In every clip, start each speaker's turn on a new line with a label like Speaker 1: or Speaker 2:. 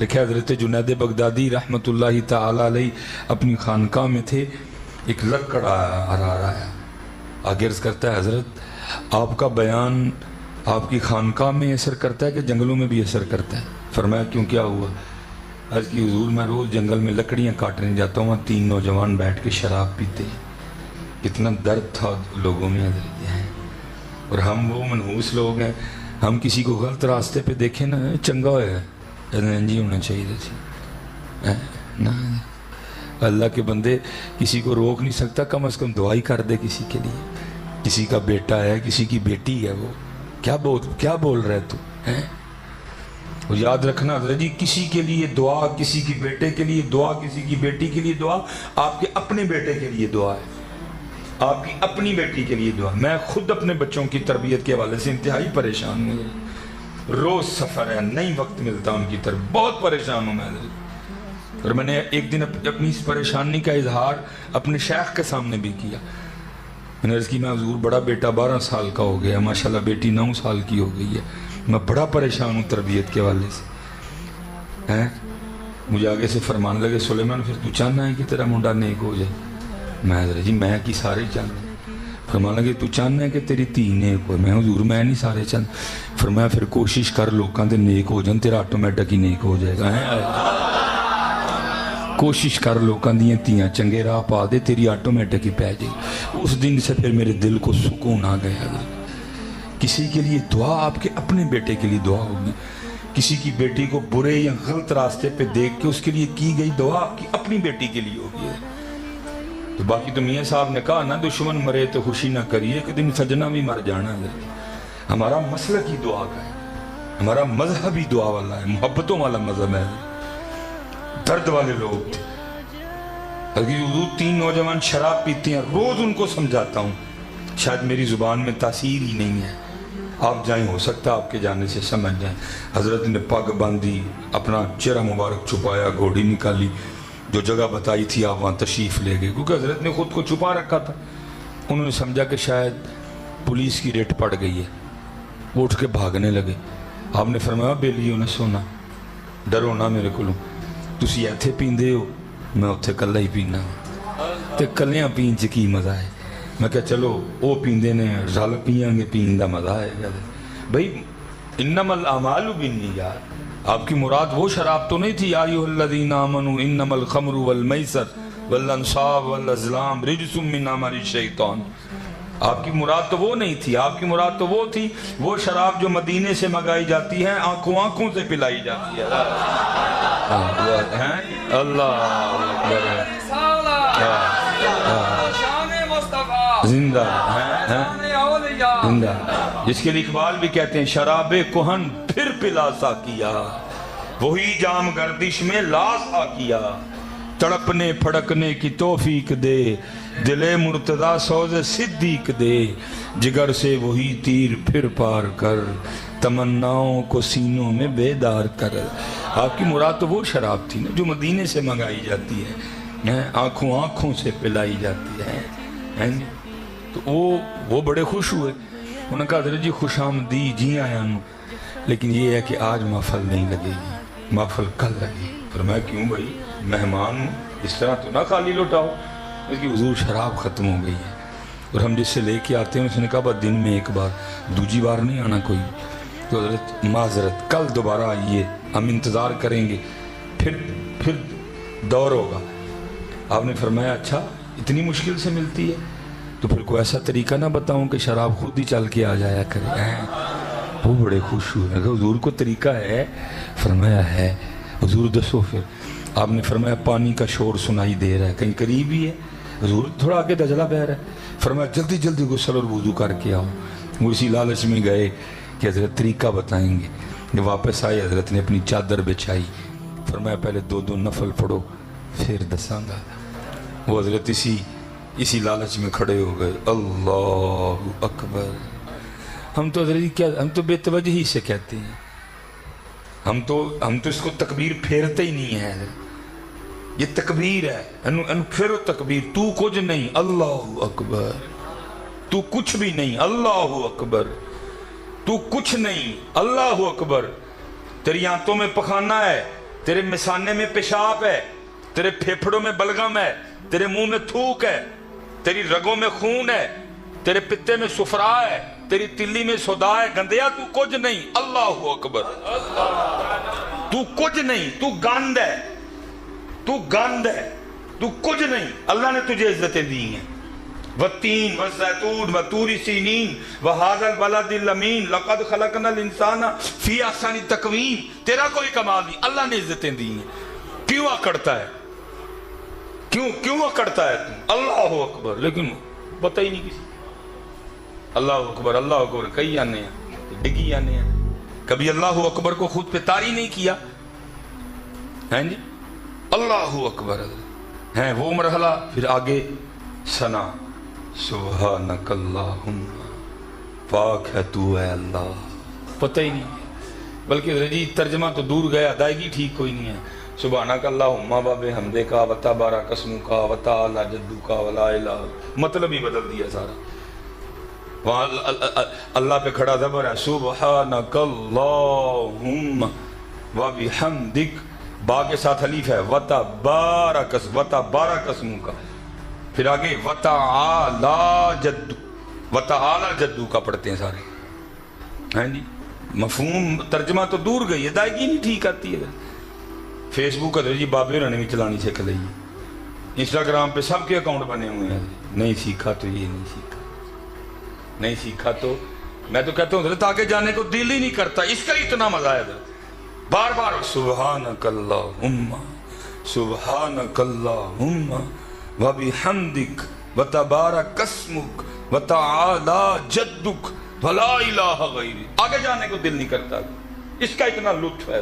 Speaker 1: دیکھیں حضرت جنید بغدادی رحمتہ تعالی علیہ اپنی خانقاہ میں تھے، ایک لکڑ آیا آگے عرض کرتا ہے حضرت آپ کا بیان آپ کی خانقاہ میں اثر کرتا ہے کہ جنگلوں میں بھی اثر کرتا ہے؟ فرمایا کیوں، کیا ہوا؟ عرض کی حضور میں روز جنگل میں لکڑیاں کاٹنے جاتا ہوں، 3 نوجوان بیٹھ کے شراب پیتے ہیں، کتنا درد تھا لوگوں میں حضرت ہیں، اور ہم وہ منحوس لوگ ہیں، ہم کسی کو غلط راستے پہ دیکھیں نا چنگا ہویا ہے جی ہونا چاہیے تھی نا، اللہ کے بندے کسی کو روک نہیں سکتا، کم از کم دعائی کر دے کسی کے لیے، کسی کا بیٹا ہے کسی کی بیٹی ہے، وہ کیا بول رہے تو ہیں؟ اور یاد رکھنا حضرت جی، کسی کے لیے دعا، کسی کی بیٹے کے لیے دعا، کسی کی بیٹی کے لیے دعا، آپ کے اپنے بیٹے کے لیے دعا ہے، آپ کی اپنی بیٹی کے لیے دعا۔ میں خود اپنے بچوں کی تربیت کے حوالے سے انتہائی پریشان ہوں، روز سفر ہے، نہیں وقت ملتا ان کی طرف، بہت پریشان ہوں میں حضرت۔ اور میں نے ایک دن اپنی اس پریشانی کا اظہار اپنے شیخ کے سامنے بھی کیا، میں نے عرض کی میں حضور بڑا بیٹا 12 سال کا ہو گیا، ماشاءاللہ بیٹی 9 سال کی ہو گئی ہے، میں بڑا پریشان ہوں تربیت کے حوالے سے ہیں۔ مجھے آگے سے فرمان لگے سلیمان پھر تو چاہنا ہے کہ تیرا منڈا نیک ہو جائے؟ میں حضرت جی میں کی سارے چاہنا ہے۔ فرمان لگے تو چاہنا ہے کہ تیری تھی نیک ہو؟ میں حضور میں نہیں سارے چاہنا۔ فرمایا پھر کوشش کر لوکاں دے نیک ہو جان، تیرا آٹومیٹک ہی نیک ہو جائے گا۔ کوشش کر لوکاں دیاں تیاں چنگے راہ پا دے، تیری آٹومیٹک ہی پہ جائے۔ اس دن سے پھر میرے دل کو سکون آ گیا حضرت۔ کسی کے لیے دعا آپ کے اپنے بیٹے کے لیے دعا ہوگی، کسی کی بیٹی کو برے یا غلط راستے پہ دیکھ کے اس کے لیے کی گئی دعا آپ کی اپنی بیٹی کے لیے ہوگی۔ تو باقی تو میاں صاحب نے کہا نا دشمن مرے تو خوشی نہ کریے، کہ دن سجنا بھی مر جانا ہے۔ ہمارا مسلک ہی دعا کا ہے، ہمارا مذہب ہی دعا والا ہے، محبتوں والا مذہب ہے، درد والے لوگ تھے۔ حضور 3 نوجوان شراب پیتے ہیں، روز ان کو سمجھاتا ہوں، شاید میری زبان میں تاثیر ہی نہیں ہے، آپ جائیں ہو سکتا ہے آپ کے جانے سے سمجھ جائیں۔ حضرت نے پگ باندھی، اپنا چہرہ مبارک چھپایا، گھوڑی نکالی، جو جگہ بتائی تھی آپ وہاں تشریف لے گئے، کیونکہ حضرت نے خود کو چھپا رکھا تھا۔ انہوں نے سمجھا کہ شاید پولیس کی ریٹ پڑ گئی ہے، وہ اٹھ کے بھاگنے لگے۔ آپ نے فرمایا بیلیوں نے سونا، ڈرو نہ میرے کو، تسی ایتھے پیندے ہو، میں اتھے کلہ ہی پینا، تے کلیاں پین چ کی مزہ ہے۔ میں کہا چلو وہ پیندے نے رل پیاں گے، پین دا مزہ ہے بھئی، انما الاعمال بالنیات۔ آپ کی مراد وہ شراب تو نہیں تھی، یا ایھا الذین آمنوا انما الخمر والمیسر والانصاب والازلام رجس من عمل الشیطان۔ آپ کی مراد تو وہ نہیں تھی، آپ کی مراد تو وہ تھی، وہ شراب جو مدینے سے منگائی جاتی ہے، آنکھوں سے پلائی جاتی ہے۔ اللہ زندہ زندہ، جس کے لیے اقبال بھی کہتے ہیں شراب کہن پھر پلا سا کیا، وہی جام گردش میں لاسا کیا، تڑپنے پھڑکنے کی توفیق دے، دل مرتضی سوز صدیق دے، جگر سے وہی تیر پھر پار کر، تمناؤں کو سینوں میں بیدار کر۔ آپ کی مراد تو وہ شراب تھی نا جو مدینے سے منگائی جاتی ہے، آنکھوں سے پلائی جاتی ہے۔ تو وہ بڑے خوش ہوئے، انہوں نے کہا حضرت جی خوش آمدی، جی آیا ہوں، لیکن یہ ہے کہ آج محفل نہیں لگے گی، محفل کل لگے۔ فرمایا کیوں بھائی، مہمان ہوں، اس طرح تو نہ خالی لوٹاؤ۔ اس کی حضور شراب ختم ہو گئی ہے، اور ہم جس سے لے کے آتے ہیں اس نے کہا بس دن میں ایک بار، دوسری بار نہیں آنا کوئی۔ تو حضرت معذرت، کل دوبارہ آئیے، ہم انتظار کریں گے، پھر دور ہوگا۔ آپ نے فرمایا اچھا اتنی مشکل سے ملتی ہے، تو پھر کوئی ایسا طریقہ نہ بتاؤں کہ شراب خود ہی چل کے آ جایا کرے۔ وہ بڑے خوش ہوئے، حضور کو طریقہ ہے؟ فرمایا ہے۔ حضور دسو پھر۔ آپ نے فرمایا پانی کا شور سنائی دے رہا ہے، کہیں قریب ہی ہے؟ حضور تھوڑا آگے دجلہ بہہ رہا ہے۔ فرمایا جلدی جلدی غسل اور وضو کر کے آؤ۔ وہ اسی لالچ میں گئے کہ حضرت طریقہ بتائیں گے۔ جب واپس آئے حضرت نے اپنی چادر بچھائی، فرمایا پہلے 2 نفل پڑھو پھر دساں گا۔ وہ حضرت اسی لالچ میں کھڑے ہو گئے، اللہ اکبر۔ ہم تو حضرت کیا، ہم تو بے توجہی سے کہتے ہیں، ہم تو اس کو تکبیر پھیرتے ہی نہیں ہے۔ یہ تکبیر ہے، پھرو تکبیر، تو کچھ نہیں، اللہ اکبر، تو کچھ بھی نہیں، اللہ اکبر، تو کچھ نہیں، اللہ اکبر، تیری آنتوں میں پخانا ہے، तेरे मिसाने में पेशाब है, तेरे फेफड़ों में बलगम है, तेरे मुंह में थूक है, तेरी रगों में खून है, तेरे पित्ते में सुफरा है, तेरी तिल्ली में सोदा है। गंदिया तू कुछ नहीं। अल्लाहु अकबर। तू कुछ नहीं, तू गंद है, तू गंद है, तू कुछ नहीं। अल्लाह ने तुझे इज्जतें दी हैं। वत्तीन वज़ैतून वतूरी सीनीन वहाज़ल बलदिल अमीन लक़द खलक़नल इंसाना फ़ी अहसनि तक़वीम। तेरा कोई कमाल नहीं, अल्लाह ने इज्जतें दी हैं। क्यों अकड़ता है? क्यों अकड़ता है तू? अल्लाहु अकबर। लेकिन पता ही नहीं किसी। अल्लाहु अकबर कई आने हैं, डिगी आने हैं। कभी अल्लाहु अकबर को खुद पे तारी नहीं किया है जी। अल्लाहु अकबर है वो मरहला। फिर आगे सना सुब्हानकल्लाहुम्मा, पाक है तू है अल्लाह। पता ही नहीं, बल्कि रजी तर्जमा तो दूर गया, अदायगी ठीक कोई नहीं है। सुब्हानकल्लाहुम्मा बाबे हमदे का वता बारा कसमू का वता अला जद्दू का वला इला, मतलब ही बदल दिया सारा। वहाँ अल्लाह पे खड़ा ज़बर है, सुब्हानकल्लाहुम्मा व बिहम्दिक, बा के साथ अलीफ है, वता बारा कसमू का। फिर आगे वता आला जद्दू का पढ़ते हैं सारे, हैं जी। मफहूम तर्जमा तो दूर गई, अदायगी नहीं ठीक आती है। फेसबुक अदर जी बाबे उन्होंने भी चलानी सीख ली, इंस्टाग्राम पे सबके अकाउंट बने हुए हैं। नहीं सीखा तो ये नहीं सीखा तो मैं तो कहता हूँ ताकि जाने को दिल ही नहीं करता। इसका इतना मजा है, बार बार सुब्हानकल्लाहुम्मा सुब्हानकल्लाहुम्मा व बिहम्दिक व तबारक अस्मुक व तआला जद्दुक व ला इलाहा गैरी। आगे जाने को दिल नहीं करता, इसका इतना लुत्फ है।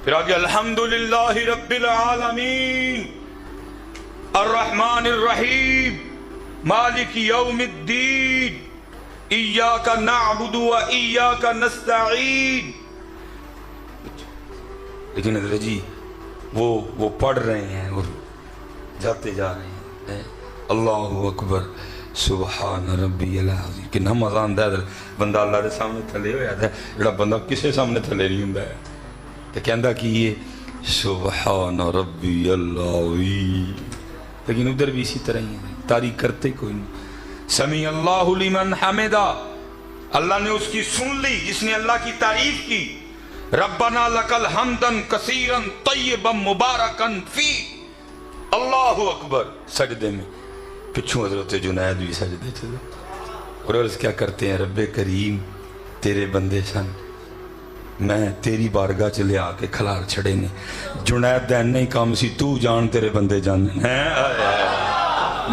Speaker 1: फिर आगे अल्हम्दुलिल्लाहि रब्बिल आलमीन अर्रहमानिर रहीम मालिक यौमिद्दीन इय्याका नअबुदु व इय्याका नस्तईन। लेकिन अदर जी वो पढ़ रहे हैं और जाते जा रहे हैं। अल्लाहु अकबर सुबहान रब्बियल अज़ीम। कितना मज़ा आंदा है बंदा अल्लाह के सामने थले होया है, जिहड़ा बंदा किसी सामने थले नहीं हुंदा है ते कहंदा कि ये सुबहान रब्बियल अज़ीम। लेकिन उधर भी इसी तरह ही है, तारीफ करते कोई नहीं। समी अल्लाहु लिमन हमिदा, अल्लाह ने उसकी सुन ली जिसने अल्लाह की तारीफ की। रब्बना लकल हम्दन कसीरन तय्यबन मुबारकन फी। अल्लाहु अकबर। सजदे में पिछू हजरत जुनैद भी सजदे थे और अर्ज़ क्या करते हैं, रब्बे करीम तेरे बंदे सन, मैं तेरी बारगाह च लिया के खलार छड़े ने। जुनैद दा नहीं काम सी, तू जान तेरे बंदे जान हैं।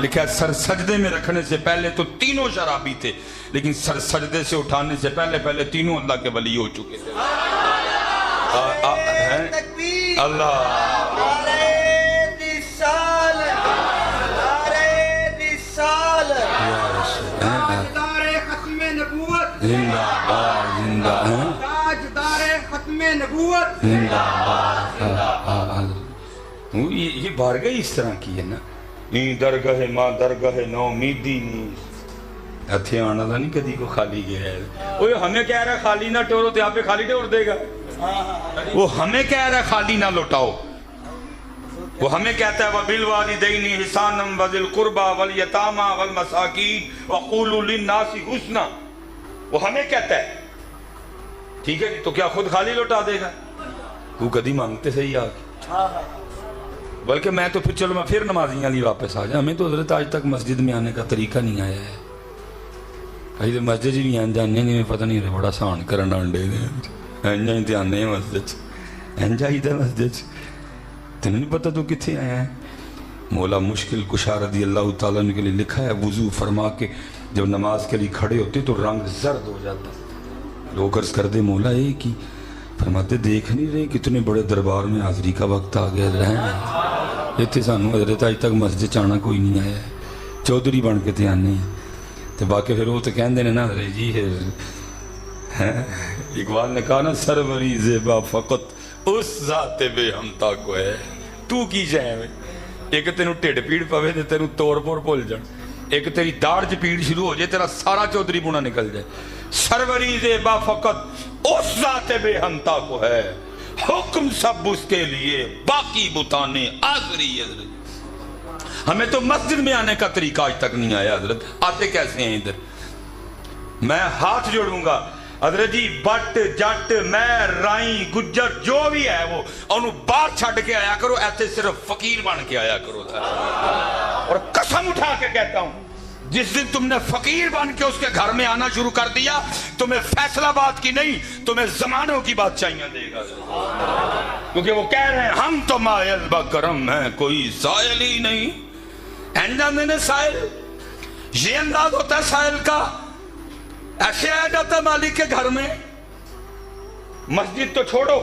Speaker 1: लिखा सर सजदे में रखने से पहले तो तीनों शराबी थे, लेकिन सर सजदे से उठाने से पहले तीनों अल्लाह के वली हो चुके थे। अल्लाह ये बारगाह इस तरह की है ना। दरगाह मां दरगाह नौ उम्मीदी नहीं हथे आने वाला नहीं कदी को खाली गया है। वो हमें कह रहा खाली ना टोरो तो आप खाली टोर देगा। वो हमें कह रहा खाली ना लौटाओ। वो हमें कहता है वबिल वालिदैनि हिसानम वज़िल कुर्बा वल यतामा वल मसाकीन वक़ूलू लिन्नासि हुस्ना। वो हमें कहता है, ठीक है, तो क्या खुद खाली लौटा देगा? तू कदी मांगते सही आके। बल्कि मैं तो फिर चलो मैं फिर नमाजियाँ ली वापस आ जाए। हमें तो हज़रत आज तक मस्जिद में आने का तरीका नहीं आया है। अभी तो मस्जिद भी आन जाने नहीं, पता नहीं बड़ा सहन करना अंडे इंजा ही आने मस्जिद इंजा ही मस्जिद। तेन नहीं पता तू कितने आया है। मौला मुश्किल कुशा रज़ी अल्लाह तआला के लिए लिखा है, वुजू फरमा के जब नमाज के लिए खड़े होते तो रंग जर्द हो जाता। लोग अर्ज कर दे मौला एक ही, फरमाते देख नहीं रहे कितने बड़े दरबार में हाजिरी का वक्त आ गया है। इतने सानू हजरत अज तक मस्जिद आना कोई नहीं आया, चौधरी बन के तो आने तो बाकी फिर वो तो कहते ना हरे जी है। इकबाल ने कहा ना सरवरी ज़ेबा फ़कत उस ज़ाते बेहमता को है। तू की जाए एक तेन ढिड पीड़ पवे तो तेन तौर पोर भुल जान, एक तेरी दाढ़ च पीड़ शुरू हो जाए, तेरा सारा चौधरी पुना निकल जाए। सरवरी ज़ेबा फ़कत उस ज़ाते बेहमता को है हुक्म सब उसके लिए, बाकी बुताने आजरी। हजरत हमें तो मस्जिद में आने का तरीका आज तक नहीं आया। हजरत आते कैसे हैं इधर? मैं हाथ जोड़ूंगा हजरत जी, बट जट मैं राई गुज्जर जो भी है वो उन्होंने बाहर छड़ के आया करो, ऐसे सिर्फ फकीर बन के आया करो। और कसम उठा के कहता हूं, जिस दिन तुमने फकीर बन के उसके घर में आना शुरू कर दिया, तुम्हें फैसलाबाद की नहीं, तुम्हें जमानों की बादशाहियां देगा। क्योंकि वो कह रहे हैं हम तो मायल बकरम है, कोई सायल ही नहीं। एंड सायल, ये अंदाज होता है सायल का। ऐसे आया जाता मालिक के घर में। मस्जिद तो छोड़ो,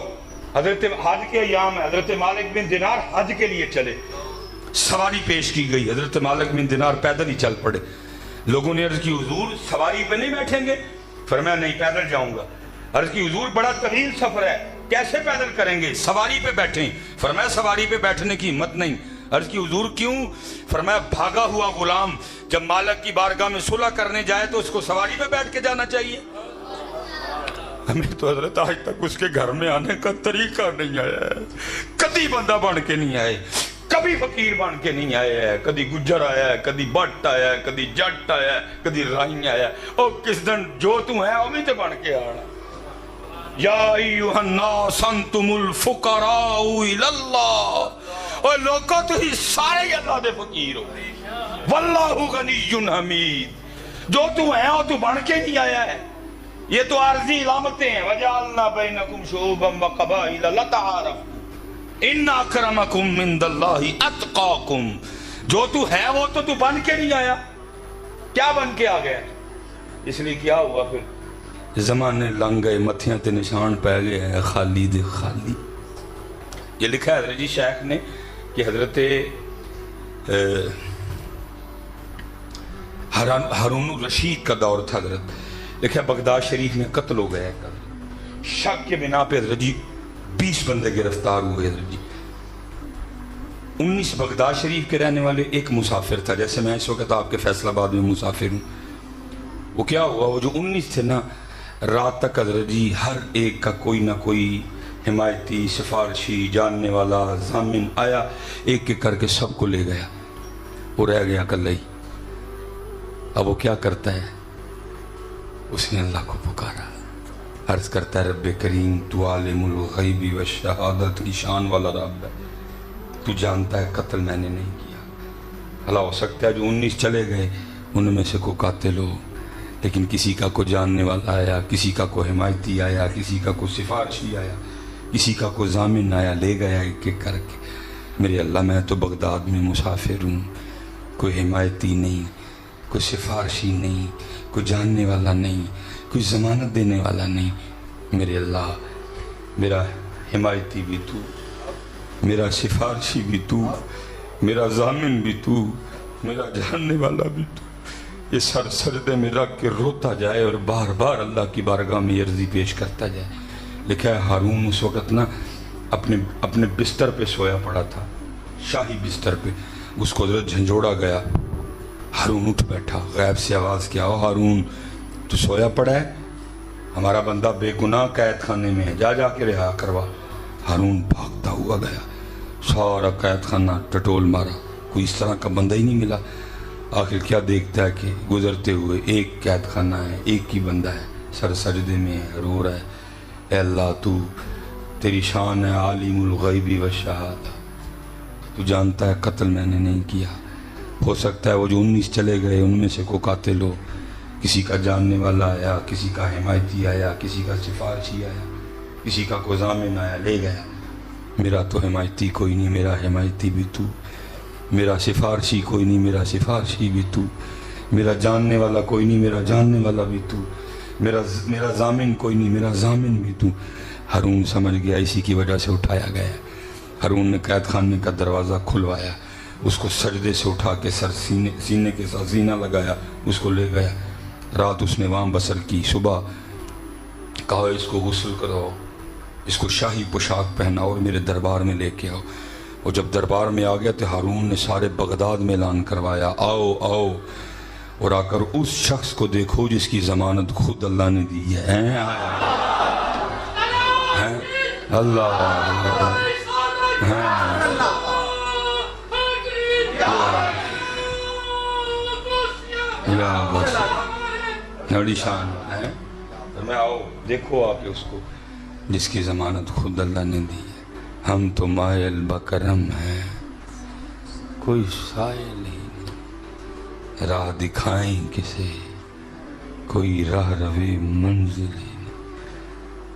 Speaker 1: हजरत हज के अयाम है, हजरत मालिक बिन दिनार हज के लिए चले, सवारी पेश की गई, हजरत मालिक बिन दिनार पैदल ही चल पड़े। लोगों ने अर्ज की हुजूर सवारी पे नहीं बैठेंगे? फरमाया नहीं, पैदल जाऊंगा। अर्ज की हुजूर बड़ा तवील सफर है, कैसे पैदल करेंगे? सवारी पे बैठें। फरमाया सवारी पे बैठने की हिम्मत नहीं। अर्ज की हुजूर क्यों? फरमाया भागा हुआ गुलाम जब मालिक की बारगाह में सुलह करने जाए तो उसको सवारी पे बैठ के जाना चाहिए। हमें तो हजरत आज तक उसके घर में आने का तरीका नहीं आया है। कभी बंदा बन के नहीं आए, कभी फकीर बन के नहीं आया है। कभी गुज्जर आया है, कभी बट आया है, कभी जट आया है, कभी राई आया है। और किस दिन जो तू है वो भी तो बन के आना। या अय्युहन्नास अंतुमुल फुकराउ इलल्लाह, और लोगों तो ही सारे अल्लाह दे फकीर हो, वल्लाहु गनियुन हमीद। जो तू है वो तू बन के नहीं आया है। ये तो आरजी इलामतें हैं। वजअलना बैनकुम शुअबन व क़बाइल लतआरफू इन्ना अक्रमकुम इंदल्लाहि अत्क़ाकुम। जो तू है वो तो तू बन के नहीं आया। क्या बन के आ गया? इसलिए क्या हुआ फिर? जमाने लंघ गए, मथियां ते निशान पै गए हैं, खाली दे खाली। ये लिखा है हजरत जी शेख ने कि हजरत हारून रशीद का दौर था। हजरत लिखा बगदाद शरीफ में कत्ल हो गया। शक के बिना पे हजरत जी 20 बंदे गिरफ्तार हुए। हजरत जी 19 बगदाद शरीफ के रहने वाले, एक मुसाफिर था। जैसे मैं इस वक्त आपके फैसलाबाद में मुसाफिर हूँ। वो क्या हुआ, वो जो 19 थे ना, रात तक हजरत जी हर एक का कोई ना कोई हिमायती, सिफारशी, जानने वाला, जामिन आया, एक एक करके सबको ले गया। वो रह गया अकेला ही। अब वो क्या करता है? उसने अल्लाह को पुकारा, अर्ज करता है रब्बे करीम तू आलिमुल गैबी व शहादत की शान वाला रब है, तू जानता है कत्ल मैंने नहीं किया। भला हो सकता है जो 19 चले गए उनमें से को कातिल हो, लेकिन किसी का को जानने वाला आया, किसी का को हिमायती आया, किसी का को सिफारशी आया, किसी का को जामिन आया, ले गया एक एक करके। मेरे अल्लाह मैं तो बगदाद में मुसाफिर हूँ, कोई हिमायती नहीं, कोई सिफारशी नहीं, कोई जानने वाला नहीं, कोई ज़मानत देने वाला नहीं। मेरे अल्लाह मेरा हिमायती भी तू, मेरा सिफारशी भी तू, मेरा जामिन भी तू, मेरा जानने वाला भी तू। ये सर सजदे में रख के रोता जाए और बार बार अल्लाह की बारगाह में अर्जी पेश करता जाए। लिखा है हारून उस वक़्त ना अपने बिस्तर पे सोया पड़ा था, शाही बिस्तर पे। उसको हज़रत झंझोड़ा गया। हारून उठ बैठा, गैब से आवाज़ किया, ओ हारून तू सोया पड़ा है, हमारा बंदा बेगुनाह कैद खाने में है, जा जा के रिहा करवा। हारून भागता हुआ गया, सारा कैद खाना टटोल मारा, कोई इस तरह का बंदा ही नहीं मिला। आखिर क्या देखता है कि गुजरते हुए एक कैद खाना है, एक ही बंदा है, सर सजदे में है, रो रहा है, ए अल्लाह तू तेरी शान है आलिमुल गैबी व शहादा, तू जानता है कत्ल मैंने नहीं किया। हो सकता है वो जो 19 चले गए उनमें से को कातिल हो, किसी का जानने वाला आया, किसी का हिमायती आया, किसी का सिफारशी आया, किसी का को जामिन आया, ले गया। मेरा तो हिमायती कोई नहीं, मेरा हिमायती भी तू, मेरा सिफारशी कोई नहीं, मेरा सिफारशी भी तू, मेरा जानने वाला कोई नहीं, मेरा जानने वाला भी तू, मेरा जामिन कोई नहीं, मेरा जामिन भी तू। हारून समझ गया इसी की वजह से उठाया गया। हारून ने कैद खाने का दरवाज़ा खुलवाया, उसको सजदे से उठा के सर सीने के साथ सीना लगाया, उसको ले गया। रात उसने वहाँ बसर की। सुबह कहा इसको गुस्ल कराओ, इसको शाही पोशाक पहनाओ और मेरे दरबार में लेके आओ। और जब दरबार में आ गया तो हारून ने सारे बगदाद में ऐलान करवाया, आओ आओ और आकर उस शख्स को देखो जिसकी ज़मानत खुद अल्लाह ने दी है। اللہ ہاں یا بس بڑی شان ہے. میں آؤ دیکھو آ کے اس کو جس کی ضمانت خود اللہ نے دی ہے. ہم تو مائل بکرم ہیں، کوئی سائل ہی نہیں، راہ دکھائیں کسے، کوئی راہ روی منزل ہی نہیں.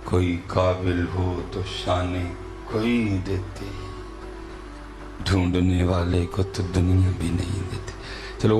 Speaker 1: کوئی قابل ہو تو شانے کوئی نہیں دیتے، ڈھونڈنے والے کو تو دنیا بھی نہیں دیتے. چلو